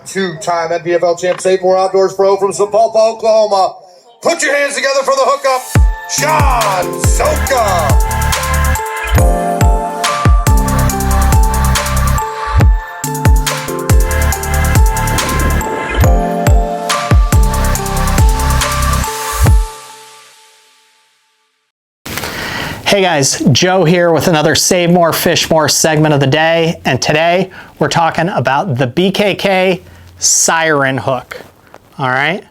two-time NPFL champ, SaveMore Outdoors pro from Sapulpa, Oklahoma. Put your hands together for the hookup, Sean Soka. Hey guys, Joe here with another SaveMore FishMore segment of the day, and today we're talking about the BKK Siren hook. All right,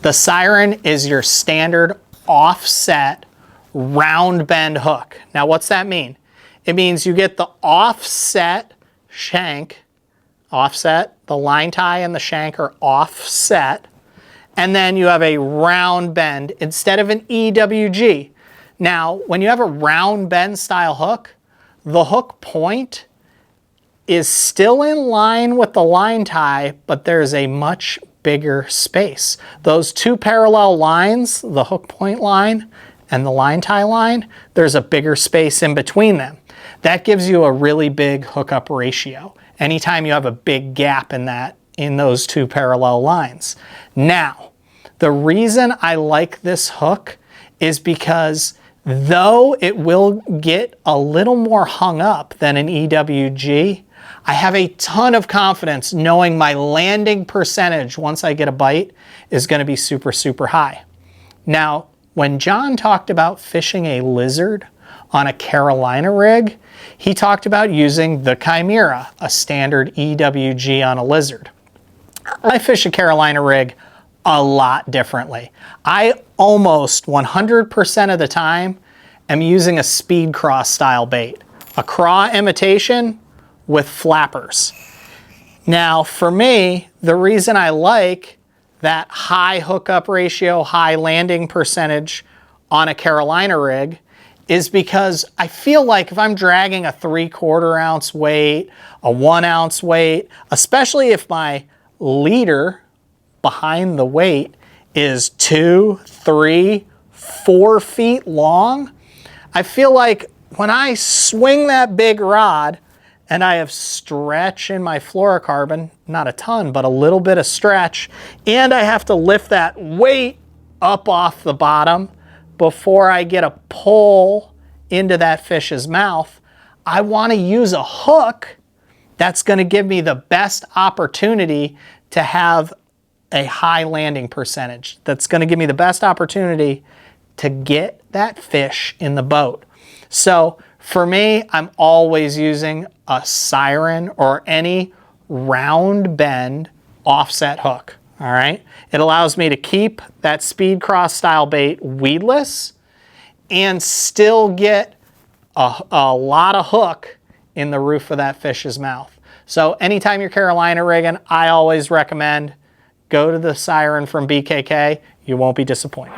the Siren is your standard offset round bend hook. Now what's that mean? It means you get the offset shank, offset, the line tie and the shank are offset, and then you have a round bend instead of an EWG. Now, when you have a round bend style hook, the hook point is still in line with the line tie, but there's a much bigger space. Those two parallel lines, the hook point line and the line tie line, there's a bigger space in between them. That gives you a really big hookup ratio. Anytime you have a big gap in those two parallel lines. Now, the reason I like this hook is because though it will get a little more hung up than an EWG, I have a ton of confidence knowing my landing percentage once I get a bite is going to be super, super high. Now, when John talked about fishing a lizard on a Carolina rig, he talked about using the Chimera, a standard EWG on a lizard. I fish a Carolina rig a lot differently. I almost 100% of the time am using a speed cross style bait, a craw imitation with flappers. Now for me, the reason I like that high hookup ratio, high landing percentage on a Carolina rig is because I feel like if I'm dragging a 3/4 ounce weight, a 1 ounce weight, especially if my leader behind the weight is 2, 3, 4 feet long, I feel like when I swing that big rod and I have stretch in my fluorocarbon, not a ton, but a little bit of stretch, and I have to lift that weight up off the bottom before I get a pull into that fish's mouth, I want to use a hook that's going to give me the best opportunity to have a high landing percentage. That's going to give me the best opportunity to get that fish in the boat. So for me, I'm always using a Siren or any round bend offset hook. All right. It allows me to keep that speed cross style bait weedless and still get a lot of hook in the roof of that fish's mouth. So anytime you're Carolina rigging, I always recommend go to the Siren from BKK. You won't be disappointed.